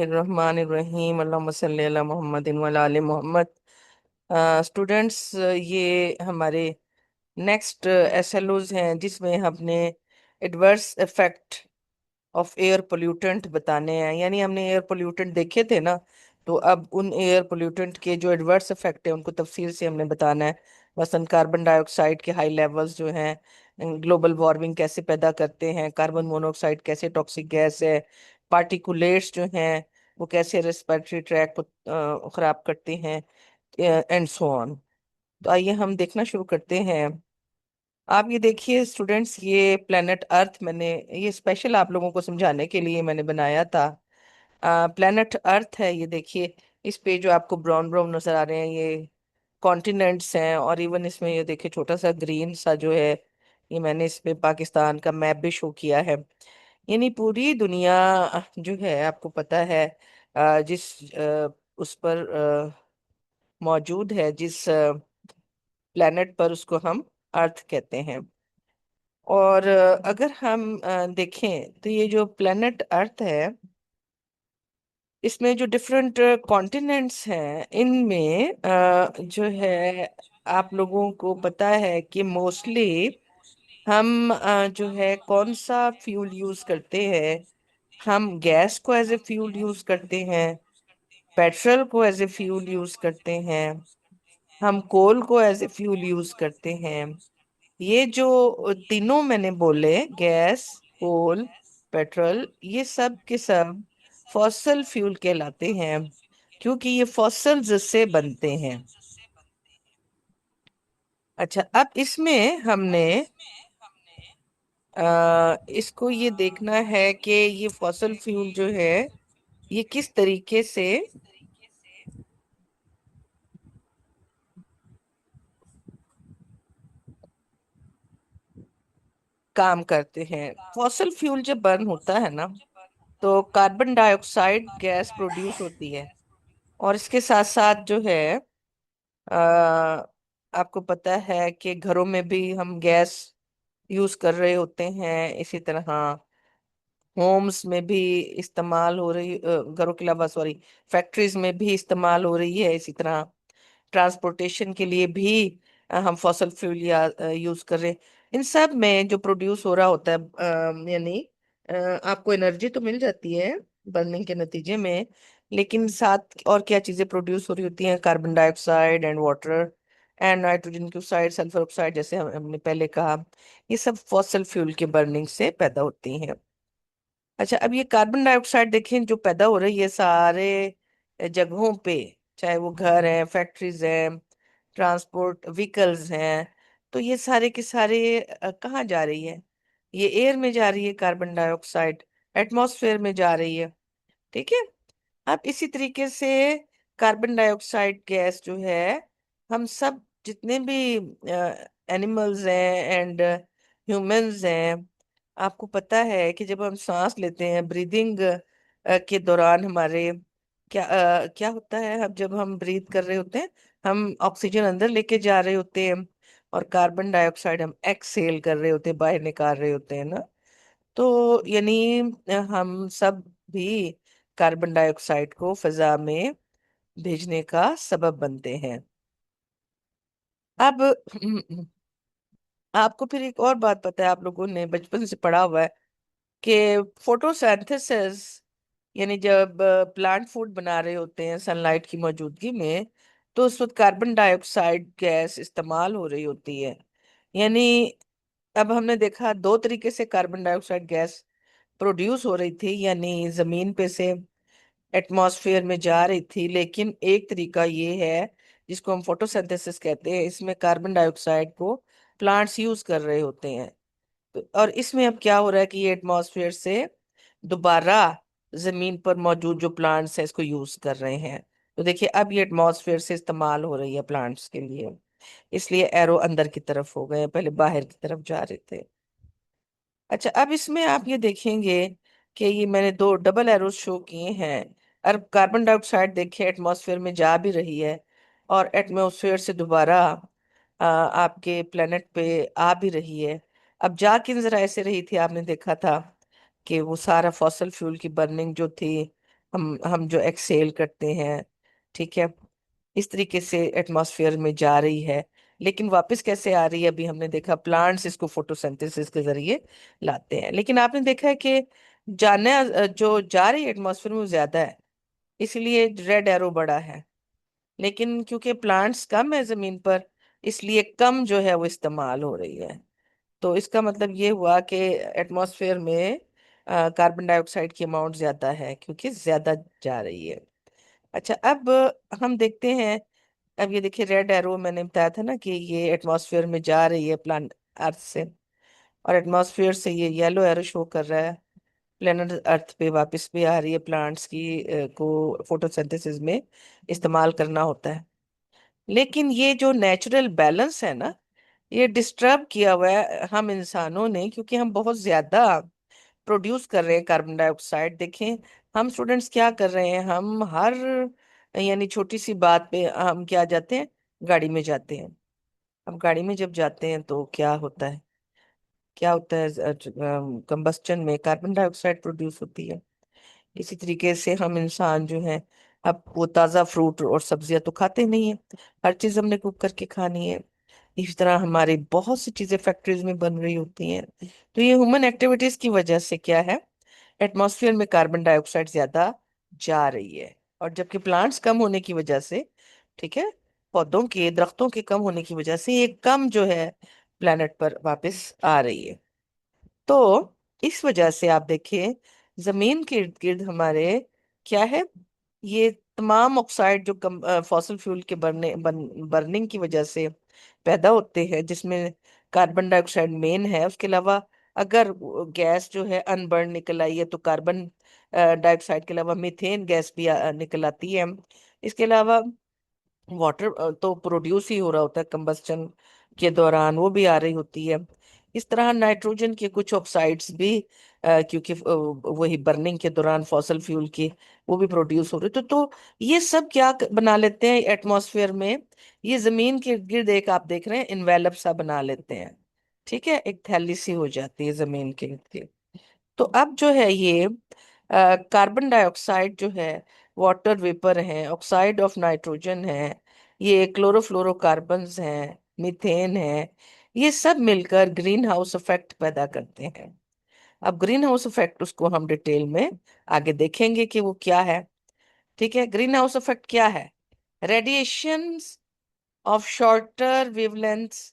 रहमान अल्लाहुम्मा सल्ली अला मुहम्मदिन व अला आलि मोहम्मद। स्टूडेंट्स, ये हमारे नेक्स्ट एसएलओज हैं जिसमें हमने adverse effect of air pollutant बताने हैं। यानी हमने एयर पोल्यूटेंट देखे थे ना, तो अब उन एयर पोल्यूटेंट के जो एडवर्स इफेक्ट है उनको तफसील से हमने बताना है। मसलन कार्बन डाइऑक्साइड के हाई लेवल्स जो हैं ग्लोबल वार्मिंग कैसे पैदा करते हैं, कार्बन मोनोऑक्साइड कैसे टॉक्सिक गैस है, पार्टिकुलेट्स जो हैं वो कैसे रेस्पिरेटरी ट्रैक को खराब करते हैं, एंड सो ऑन। तो आइए हम देखना शुरू करते हैं। आप ये देखिए स्टूडेंट्स, ये प्लेनेट अर्थ मैंने ये स्पेशल आप लोगों को समझाने के लिए मैंने बनाया था। प्लेनेट अर्थ है, ये देखिए। इस पे जो आपको ब्राउन ब्राउन नजर आ रहे हैं ये कॉन्टिनेंट्स हैं, और इवन इसमें ये देखिए छोटा सा ग्रीन सा जो है, ये मैंने इस पे पाकिस्तान का मैप भी शो किया है। यानी पूरी दुनिया जो है आपको पता है, जिस उस पर मौजूद है, जिस प्लेनेट पर, उसको हम अर्थ कहते हैं। और अगर हम देखें तो ये जो प्लेनेट अर्थ है, इसमें जो डिफरेंट कॉन्टिनेंट्स हैं इनमें जो है आप लोगों को पता है कि मोस्टली हम जो है कौन सा फ्यूल यूज करते हैं। हम गैस को एज ए फ्यूल यूज करते हैं, पेट्रोल को एज ए फ्यूल यूज करते हैं, हम कोल को एज ए फ्यूल यूज करते हैं। ये जो तीनों मैंने बोले, गैस, कोल, पेट्रोल, ये सब के सब फॉसल फ्यूल कहलाते हैं, क्योंकि ये फॉसल्स से बनते हैं। अच्छा, अब इसमें हमने इसको ये देखना है कि ये फॉसल फ्यूल जो है ये किस तरीके से काम करते हैं। फॉसल फ्यूल जब बर्न होता है ना, तो कार्बन डाइऑक्साइड गैस प्रोड्यूस होती है, और इसके साथ साथ जो है आपको पता है कि घरों में भी हम गैस यूज कर रहे होते हैं। इसी तरह होम्स में भी इस्तेमाल हो रही, घरों के अलावा सॉरी फैक्ट्रीज में भी इस्तेमाल हो रही है। इसी तरह ट्रांसपोर्टेशन के लिए भी हम फॉसल फ्यूल या यूज कर रहे हैं। इन सब में जो प्रोड्यूस हो रहा होता है, यानी आपको एनर्जी तो मिल जाती है बर्निंग के नतीजे में, लेकिन साथ और क्या चीजें प्रोड्यूस हो रही होती हैं? Carbon dioxide and water and nitrogen की ऑक्साइड, सल्फर ऑक्साइड, जैसे हमने पहले कहा, ये सब फॉसल फ्यूल के बर्निंग से पैदा होती हैं। अच्छा, अब ये कार्बन डाइऑक्साइड देखें जो पैदा हो रही है सारे जगहों पे, चाहे वो घर हैं, फैक्ट्रीज हैं, ट्रांसपोर्ट व्हीकल्स हैं, तो ये सारे के सारे कहाँ जा रही है? ये एयर में जा रही है कार्बन डाइऑक्साइड, एटमॉस्फेयर में जा रही है। ठीक है। अब इसी तरीके से कार्बन डाइऑक्साइड गैस जो है, हम सब जितने भी एनिमल्स हैं एंड ह्यूमंस हैं, आपको पता है कि जब हम सांस लेते हैं, ब्रीदिंग के दौरान हमारे क्या होता है? हम जब हम ब्रीथ कर रहे होते हैं, हम ऑक्सीजन अंदर लेके जा रहे होते हैं, और कार्बन डाइऑक्साइड हम एक्सहेल कर रहे होते हैं, बाहर निकाल रहे होते हैं ना। तो यानी हम सब भी कार्बन डाइऑक्साइड को फिजा में भेजने का सबब बनते हैं। अब आपको फिर एक और बात पता है, आप लोगों ने बचपन से पढ़ा हुआ है कि फोटोसिंथेसिस, यानी जब प्लांट फूड बना रहे होते हैं सनलाइट की मौजूदगी में, तो उस वक्त कार्बन डाइऑक्साइड गैस इस्तेमाल हो रही होती है। यानी अब हमने देखा दो तरीके से कार्बन डाइऑक्साइड गैस प्रोड्यूस हो रही थी, यानी जमीन पे से एटमॉस्फेयर में जा रही थी। लेकिन एक तरीका ये है जिसको हम फोटोसिंथेसिस कहते हैं, इसमें कार्बन डाइऑक्साइड को प्लांट्स यूज कर रहे होते हैं। और इसमें अब क्या हो रहा है कि ये एटमॉस्फेयर से दोबारा जमीन पर मौजूद जो प्लांट्स हैं इसको यूज कर रहे हैं। तो देखिए अब ये एटमॉस्फेयर से इस्तेमाल हो रही है प्लांट्स के लिए, इसलिए एरो अंदर की तरफ हो गए, पहले बाहर की तरफ जा रहे थे। अच्छा, अब इसमें आप ये देखेंगे कि ये मैंने दो डबल एरोज शो किए हैं। अब कार्बन डाइऑक्साइड देखिए एटमॉस्फेयर में जा भी रही है, और एटमॉस्फेयर से दोबारा आपके प्लेनेट पे आ भी रही है। अब जा किन जरा ऐसे रही थी, आपने देखा था कि वो सारा फॉसल फ्यूल की बर्निंग जो थी, हम जो एक्सेल करते हैं, ठीक है, इस तरीके से एटमॉस्फेयर में जा रही है। लेकिन वापस कैसे आ रही है, अभी हमने देखा प्लांट्स इसको फोटोसिंथेसिस के जरिए लाते हैं। लेकिन आपने देखा है कि जो जा रही है एटमॉस्फेयर में वो ज्यादा है, इसलिए रेड एरो बड़ा है। लेकिन क्योंकि प्लांट्स कम है जमीन पर, इसलिए कम जो है वो इस्तेमाल हो रही है। तो इसका मतलब ये हुआ कि एटमॉस्फेयर में कार्बन डाइऑक्साइड की अमाउंट ज्यादा है क्योंकि ज्यादा जा रही है। अच्छा, अब हम देखते हैं। अब ये देखिए, रेड एरो मैंने बताया था ना कि ये एटमॉस्फेयर में जा रही है प्लान अर्थ से, और एटमॉस्फेयर से ये येलो एरो शो कर रहा है प्लेनेट अर्थ पे वापस भी आ रही है। प्लांट्स की को फोटोसिंथेसिस में इस्तेमाल करना होता है। लेकिन ये जो नेचुरल बैलेंस है ना, ये डिस्टर्ब किया हुआ है हम इंसानों ने, क्योंकि हम बहुत ज्यादा प्रोड्यूस कर रहे हैं कार्बन डाइऑक्साइड। देखें, हम स्टूडेंट्स क्या कर रहे हैं, हम हर यानी छोटी सी बात पे हम क्या जाते हैं, गाड़ी में जाते हैं। अब गाड़ी में जब जाते हैं तो क्या होता है, क्या होता है, कंबस्टन में कार्बन डाइऑक्साइड प्रोड्यूस होती है। इसी तरीके से हम इंसान जो है, अब वो ताज़ा फ्रूट और सब्जियां तो खाते नहीं है, हर चीज़ हमने कुक करके खानी है। इस तरह हमारी बहुत सी चीजें फैक्ट्रीज में बन रही होती हैं। तो ये ह्यूमन एक्टिविटीज की वजह से क्या है, एटमॉस्फेयर में कार्बन डाइऑक्साइड ज्यादा जा रही है। और जबकि प्लांट्स कम होने की वजह से, ठीक है, पौधों के दरख्तों के कम होने की वजह से ये कम जो है प्लेनेट पर वापस आ रही है। तो इस वजह से आप देखिए, जमीन के इर्द गिर्द हमारे क्या है, ये तमाम ऑक्साइड जो फॉसिल फ्यूल के बर्निंग की वजह से पैदा होते हैं, जिसमें कार्बन डाइऑक्साइड मेन है। उसके अलावा अगर गैस जो है अनबर्न निकल आई है तो कार्बन डाइऑक्साइड के अलावा मीथेन गैस भी निकल आती है। इसके अलावा वाटर तो प्रोड्यूस ही हो रहा होता है कंबस्टन के दौरान, वो भी आ रही होती है। इस तरह नाइट्रोजन के कुछ ऑक्साइड्स भी क्योंकि वही बर्निंग के दौरान फॉसल फ्यूल की, वो भी प्रोड्यूस हो रहे। तो ये सब क्या बना लेते हैं एटमॉस्फेयर में, ये जमीन के इर्द गिर्द एक आप देख रहे हैं इन्वेलप सा बना लेते हैं। ठीक है, एक थैली सी हो जाती है जमीन के इर्द गिर्द। तो अब जो है ये कार्बन डाइऑक्साइड जो है वाटर वेपर है, ऑक्साइड ऑफ नाइट्रोजन है, ये क्लोरोफ्लोरोकार्बन्स हैं, मीथेन है, ये सब मिलकर ग्रीन हाउस इफेक्ट पैदा करते हैं। अब ग्रीन हाउस इफेक्ट उसको हम डिटेल में आगे देखेंगे कि वो क्या है। ठीक है, ग्रीन हाउस इफेक्ट क्या है, radiations of shorter wavelengths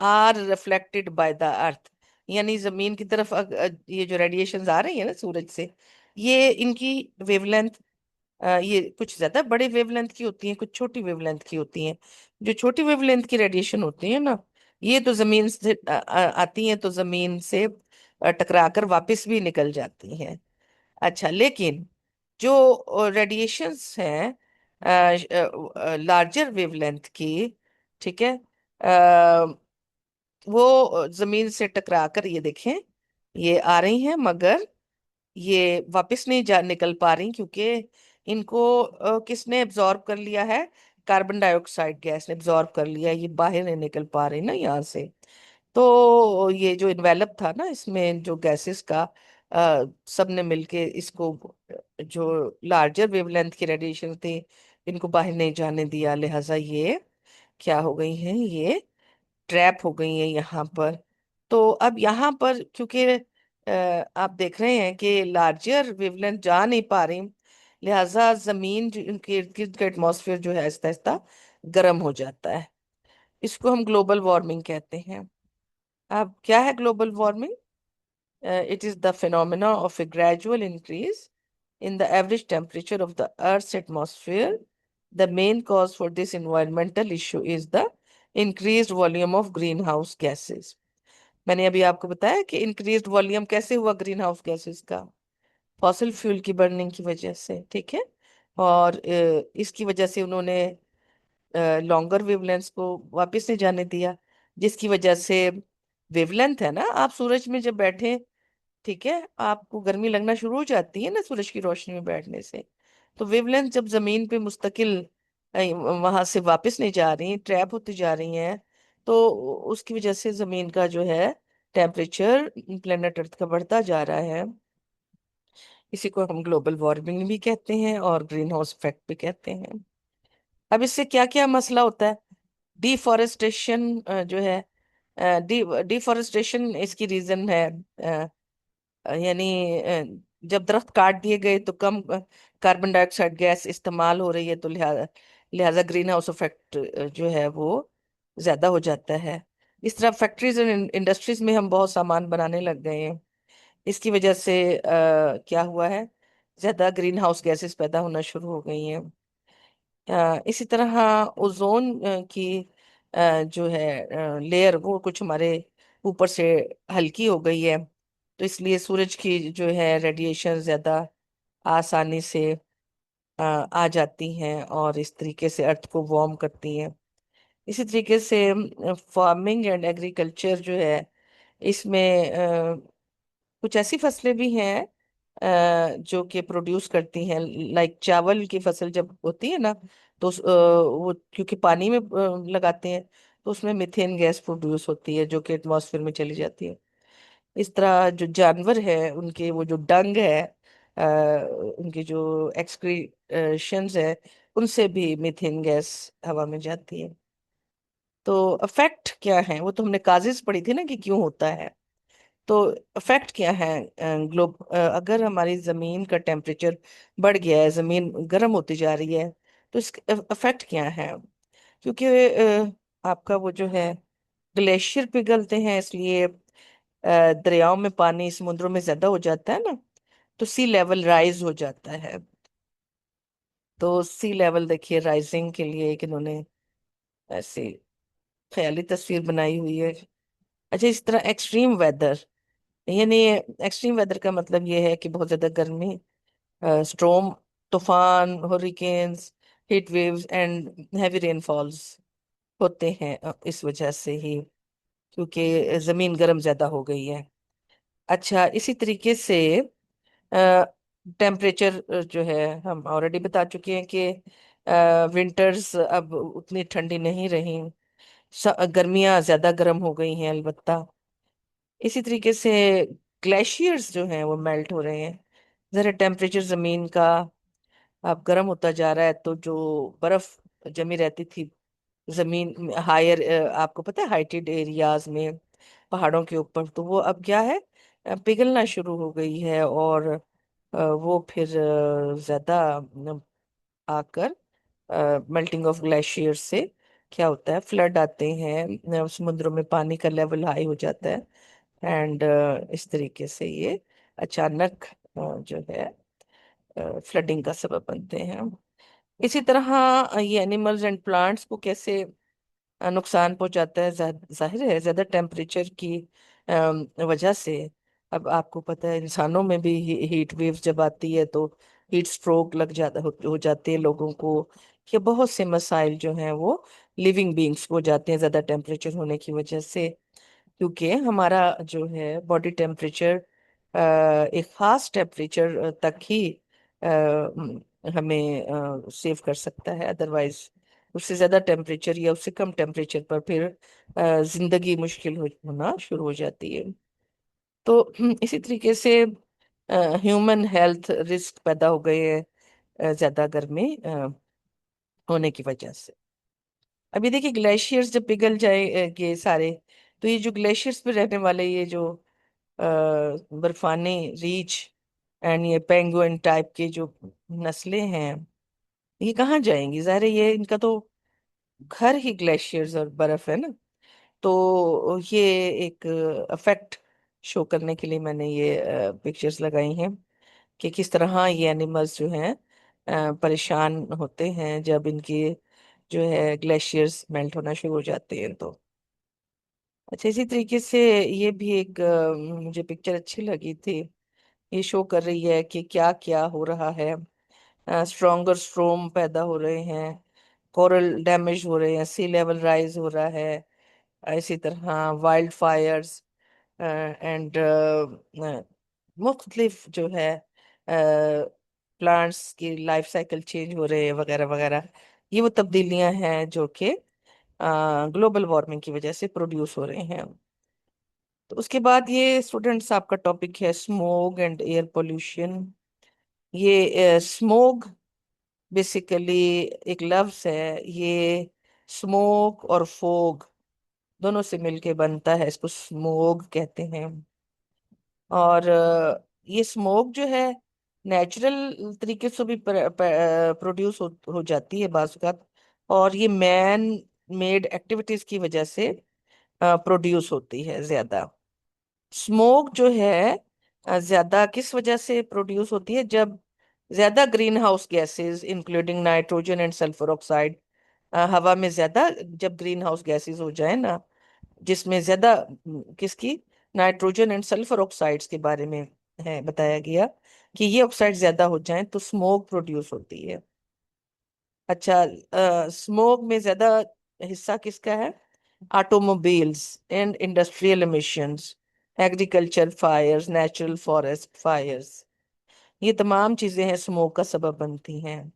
are reflected by the earth. यानी जमीन की तरफ ये जो रेडिएशंस आ रही है ना सूरज से, ये इनकी वेवलेंथ, ये कुछ ज्यादा बड़े वेवलेंथ की होती हैं, कुछ छोटी वेवलेंथ की होती हैं। जो छोटी वेवलेंथ की रेडिएशन होती है ना, ये तो जमीन से आती हैं, तो जमीन से टकराकर वापस भी निकल जाती हैं। अच्छा, लेकिन जो रेडिएशंस हैं लार्जर वेवलेंथ की, ठीक है, वो जमीन से टकरा कर ये देखें, ये आ रही हैं, मगर ये वापस नहीं जा निकल पा रही, क्योंकि इनको किसने एब्जॉर्ब कर लिया है, कार्बन डाइऑक्साइड गैस ने एब्जॉर्ब कर लिया है, ये बाहर नहीं निकल पा रही ना यहाँ से। तो ये जो इन्वेलप था ना, इसमें जो गैसेस का सबने मिलके इसको, जो लार्जर वेवलेंथ की रेडिएशन थी, इनको बाहर नहीं जाने दिया, लिहाजा ये क्या हो गई हैं, ये ट्रैप हो गई है यहाँ पर। तो अब यहाँ पर क्योंकि आप देख रहे हैं कि लार्जर वेवलेंथ जा नहीं पा रही, लिहाजा जमीन के इर्द गिर्द का एटमॉस्फेयर जो है आहिस्ता आहिस्ता गर्म हो जाता है। इसको हम ग्लोबल वार्मिंग कहते हैं। अब क्या है global warming? It is the phenomena of a gradual increase in the average temperature of the Earth's atmosphere. The main cause for this environmental issue is the increased volume of greenhouse gases. मैंने अभी आपको बताया कि increased volume कैसे हुआ green house gases का, fossil fuel की burning की वजह से। ठीक है, और इसकी वजह से उन्होंने लॉन्गर वेवलेंथ को वापस नहीं जाने दिया, जिसकी वजह से वेवलेंथ है ना, आप सूरज में जब बैठे, ठीक है, आपको गर्मी लगना शुरू हो जाती है ना सूरज की रोशनी में बैठने से। तो वेवलेंथ जब जमीन पे मुस्तकिल वहां से वापस नहीं जा रही, ट्रैप होती जा रही हैं, तो उसकी वजह से जमीन का जो है टेम्परेचर प्लेनेट अर्थ का बढ़ता जा रहा है। इसी को हम ग्लोबल वार्मिंग भी कहते हैं और ग्रीन हाउस इफेक्ट भी कहते हैं। अब इससे क्या क्या मसला होता है? डिफॉरेस्टेशन जो है, डिफॉरेस्टेशन इसकी रीजन है। यानी जब दरख्त काट दिए गए तो कम कार्बन डाइऑक्साइड गैस इस्तेमाल हो रही है, तो लिहाजा लिहाजा ग्रीन हाउस इफेक्ट जो है वो ज्यादा हो जाता है। इस तरह फैक्ट्रीज और इंडस्ट्रीज में हम बहुत सामान बनाने लग गए हैं। इसकी वजह से क्या हुआ है, ज्यादा ग्रीन हाउस गैसेस पैदा होना शुरू हो गई हैं। इसी तरह ओजोन की जो है लेयर, वो कुछ हमारे ऊपर से हल्की हो गई है, तो इसलिए सूरज की जो है रेडिएशन ज्यादा आसानी से आ जाती हैं और इस तरीके से अर्थ को वार्म करती हैं। इसी तरीके से फार्मिंग एंड एग्रीकल्चर जो है, इसमें कुछ ऐसी फसलें भी हैं जो कि प्रोड्यूस करती हैं, लाइक चावल की फसल जब होती है ना, तो वो क्योंकि पानी में लगाते हैं, तो उसमें मीथेन गैस प्रोड्यूस होती है जो कि एटमॉस्फेयर में चली जाती है। इस तरह जो जानवर है उनके वो जो डंग है, अ, उनके जो एक्सक्रीशंस है, उनसे भी मीथेन गैस हवा में जाती है। तो इफेक्ट क्या है, वो तो हमने काजेस पढ़ी थी ना कि क्यों होता है। तो इफेक्ट क्या है? अगर हमारी जमीन का टेम्परेचर बढ़ गया है, जमीन गर्म होती जा रही है, तो इसका इफेक्ट क्या है? क्योंकि आपका वो जो है ग्लेशियर पिघलते हैं, इसलिए दरियाओं में पानी समुद्रों में ज्यादा हो जाता है ना, तो सी लेवल राइज हो जाता है। तो सी लेवल देखिए राइजिंग के लिए एक इन्होंने ऐसी ख्याली तस्वीर बनाई हुई है। अच्छा, इस तरह एक्सट्रीम वेदर, यानी एक्सट्रीम वेदर का मतलब ये है कि बहुत ज्यादा गर्मी, स्ट्रोम, तूफान, hurricanes, heat waves and heavy rainfalls होते हैं इस वजह से ही, क्योंकि जमीन गर्म ज्यादा हो गई है। अच्छा, इसी तरीके से टेम्परेचर जो है, हम ऑलरेडी बता चुके हैं कि विंटर्स अब उतनी ठंडी नहीं रही, गर्मियां ज्यादा गर्म हो गई हैं अलबत्ता। इसी तरीके से ग्लेशियर्स जो हैं वो मेल्ट हो रहे हैं। जरा टेम्परेचर जमीन का अब गर्म होता जा रहा है, तो जो बर्फ जमी रहती थी जमीन हायर, आपको पता है हाइटेड एरियाज में, पहाड़ों के ऊपर, तो वो अब क्या है, पिघलना शुरू हो गई है। और वो फिर ज्यादा आकर मेल्टिंग ऑफ ग्लेशियर से क्या होता है, फ्लड आते हैं, समुद्रों में पानी का लेवल हाई हो जाता है। एंड इस तरीके से ये अचानक जो है फ्लडिंग का सबब बनते हैं। इसी तरह ये एनिमल्स एंड प्लांट्स को कैसे नुकसान पहुंचाता है, जाहिर है ज्यादा टेम्परेचर की वजह से। अब आपको पता है इंसानों में भी हीट वेव्स जब आती है तो हीट स्ट्रोक लग जाता हो जाते हैं लोगों को, कि बहुत से मसाइल जो हैं वो लिविंग बींग्स को हो जाते हैं ज्यादा टेम्परेचर होने की वजह से। क्योंकि हमारा जो है बॉडी टेम्परेचर एक खास टेम्परेचर तक ही हमें सेव कर सकता है, अदरवाइज उससे ज्यादा टेम्परेचर या उससे कम टेम्परेचर पर फिर जिंदगी मुश्किल होना शुरू हो जाती है। तो इसी तरीके से ह्यूमन हेल्थ रिस्क पैदा हो गए हैं ज्यादा गर्मी होने की वजह से। अभी देखिए ग्लेशियर्स जब पिघल जाएंगे सारे, तो ये जो ग्लेशियर्स पे रहने वाले ये जो बर्फानी रीछ एंड ये पेंगुइन टाइप के जो नस्लें हैं, ये कहाँ जाएंगी? जाहिर है ये इनका तो घर ही ग्लेशियर्स और बर्फ है ना। तो ये एक इफेक्ट शो करने के लिए मैंने ये पिक्चर्स लगाई हैं कि किस तरह ये एनिमल्स जो हैं परेशान होते हैं जब इनकी जो है ग्लेशियर्स मेल्ट होना शुरू हो जाते हैं। तो अच्छा, इसी तरीके से ये भी एक मुझे पिक्चर अच्छी लगी थी। ये शो कर रही है कि क्या क्या हो रहा है, स्ट्रॉन्गर स्ट्रोम पैदा हो रहे हैं, कोरल डैमेज हो रहे हैं, सी लेवल राइज हो रहा है। इसी तरह वाइल्ड फायर्स एंड मुख्तलिफ जो है प्लांट्स की लाइफ साइकिल चेंज हो रहे हैं वगैरह वगैरह। ये वो तब्दीलियां हैं जो कि ग्लोबल वार्मिंग की वजह से प्रोड्यूस हो रहे हैं। तो उसके बाद ये स्टूडेंट्स आपका टॉपिक है स्मोक एंड एयर पोल्यूशन। ये स्मोक बेसिकली एक लफ्ज है। ये स्मोक और फोग दोनों से मिलके बनता है, इसको स्मोग कहते हैं। और ये स्मोक जो है नेचुरल तरीके से भी प्रोड्यूस हो जाती है बाज़। और ये मैन मेड एक्टिविटीज की वजह से प्रोड्यूस होती है ज्यादा। स्मोक जो है ज्यादा किस वजह से प्रोड्यूस होती है? जब ज्यादा green house gases including nitrogen and sulphur oxide हवा में ज्यादा, जब ग्रीन हाउस गैसेस हो जाए ना, जिसमें ज्यादा किसकी, नाइट्रोजन एंड सल्फर ऑक्साइड्स के बारे में है बताया गया कि ये ऑक्साइड ज्यादा हो जाएं तो स्मोक प्रोड्यूस होती है। अच्छा, स्मोक में ज्यादा हिस्सा किसका है? Automobiles and industrial emissions, agriculture fires, natural forest fires, ये तमाम चीजें हैं स्मोक का सबब बनती हैं।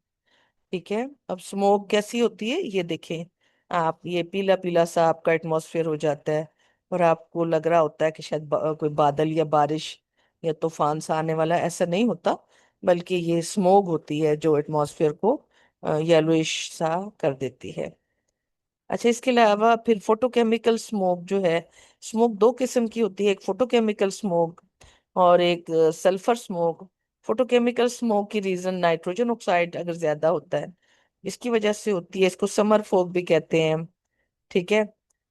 ठीक है, अब स्मोक कैसी होती है ये देखें आप। ये पीला पीला सा आपका एटमॉस्फेयर हो जाता है और आपको लग रहा होता है कि शायद कोई बादल या बारिश या तूफान सा आने वाला है। ऐसा नहीं होता, बल्कि ये स्मोक होती है जो एटमॉस्फेयर को येलोइश सा कर देती है। अच्छा, इसके अलावा फिर फोटोकेमिकल स्मोक जो है, स्मोक दो किस्म की होती है, एक फोटोकेमिकल स्मोक और एक सल्फर स्मोक। फोटोकेमिकल स्मोक की रीजन नाइट्रोजन ऑक्साइड अगर ज्यादा होता है इसकी वजह से होती है, इसको समर फोक भी कहते हैं। ठीक है,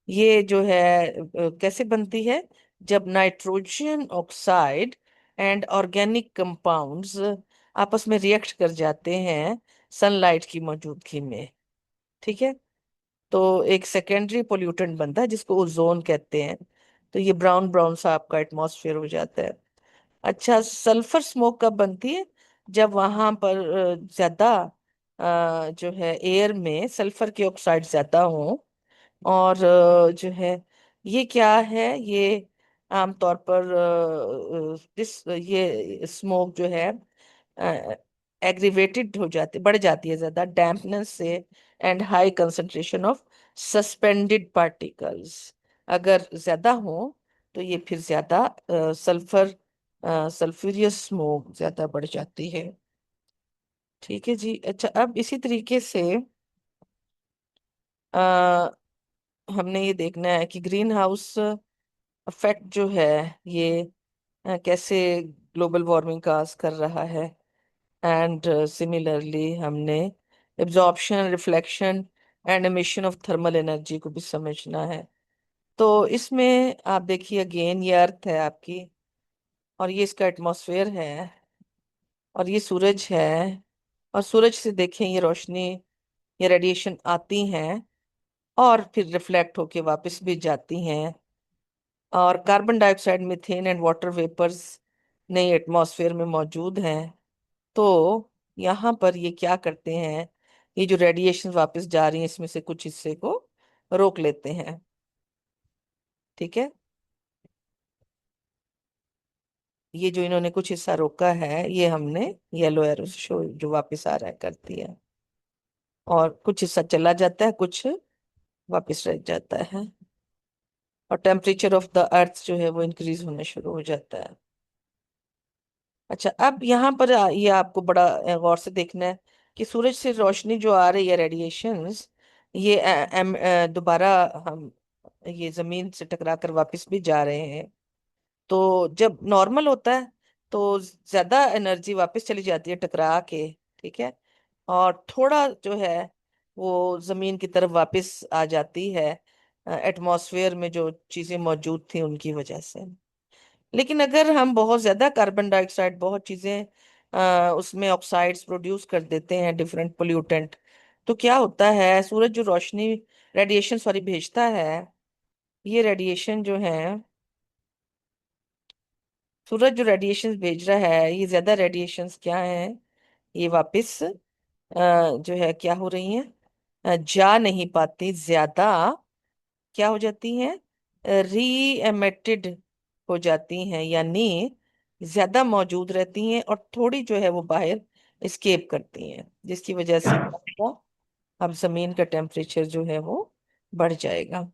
ये जो है कैसे बनती है? जब nitrogen oxide and organic compounds आपस में रिएक्ट कर जाते हैं सनलाइट की मौजूदगी में। ठीक है, तो एक सेकेंडरी पोल्यूटेंट बनता है जिसको ओजोन कहते हैं। तो ये ब्राउन ब्राउन सा आपका एटमॉस्फेयर हो जाता है। अच्छा, सल्फर स्मोक कब बनती है? जब वहां पर ज्यादा जो है एयर में सल्फर के ऑक्साइड ज्यादा हों। और जो है ये क्या है, ये आमतौर पर ये स्मोक जो है एग्रीवेटेड हो जाती, बढ़ जाती है ज्यादा डैम्पनेस से and high concentration of suspended particles. अगर ज्यादा हो तो ये फिर ज्यादा सल्फर सल्फ्यूरियस स्मोक ज्यादा बढ़ जाती है। ठीक है जी। अच्छा, अब इसी तरीके से आ, हमने ये देखना है कि ग्रीन हाउस इफेक्ट जो है ये कैसे ग्लोबल वार्मिंग काज कर रहा है। एंड सिमिलरली हमने absorption, reflection and emission of thermal energy को भी समझना है। तो इसमें आप देखिए अगेन ये अर्थ है आपकी, और ये इसका एटमॉस्फेयर है, और ये सूरज है। और सूरज से देखें ये रोशनी, ये रेडिएशन आती हैं और फिर रिफ्लेक्ट होके वापस भी जाती हैं। और carbon dioxide, methane and water vapours नए एटमॉस्फेयर में मौजूद हैं। तो यहाँ पर ये क्या करते हैं, ये जो रेडिएशन वापस जा रही है इसमें से कुछ हिस्से को रोक लेते हैं। ठीक है, ये जो इन्होंने कुछ हिस्सा रोका है ये हमने येलो एरो शो जो वापस आ रहा है करती है। और कुछ हिस्सा चला जाता है, कुछ वापस रह जाता है। और टेम्परेचर ऑफ द अर्थ जो है वो इंक्रीज होना शुरू हो जाता है। अच्छा, अब यहाँ पर ये आपको बड़ा गौर से देखना है कि सूरज से रोशनी जो आ रही है, रेडिएशंस, ये दोबारा हम ये जमीन से टकरा कर वापस भी जा रहे हैं। तो जब नॉर्मल होता है तो ज्यादा एनर्जी वापस चली जाती है टकरा के। ठीक है, और थोड़ा जो है वो जमीन की तरफ वापस आ जाती है एटमॉस्फेयर में जो चीजें मौजूद थी उनकी वजह से। लेकिन अगर हम बहुत ज्यादा कार्बन डाइऑक्साइड, बहुत चीजें उसमें ऑक्साइड्स प्रोड्यूस कर देते हैं, डिफरेंट पोल्यूटेंट, तो क्या होता है? सूरज जो रोशनी, रेडिएशन सॉरी भेजता है, ये रेडिएशन जो है, सूरज जो रेडिएशन भेज रहा है, ये ज्यादा रेडिएशंस क्या है, ये वापस जो है क्या हो रही हैं, जा नहीं पाती, ज्यादा क्या हो जाती हैं, री एमिटेड हो जाती हैं, यानी ज्यादा मौजूद रहती हैं और थोड़ी जो है वो बाहर एस्केप करती हैं, जिसकी वजह से क्या होगा, अब जमीन का टेम्परेचर जो है वो बढ़ जाएगा।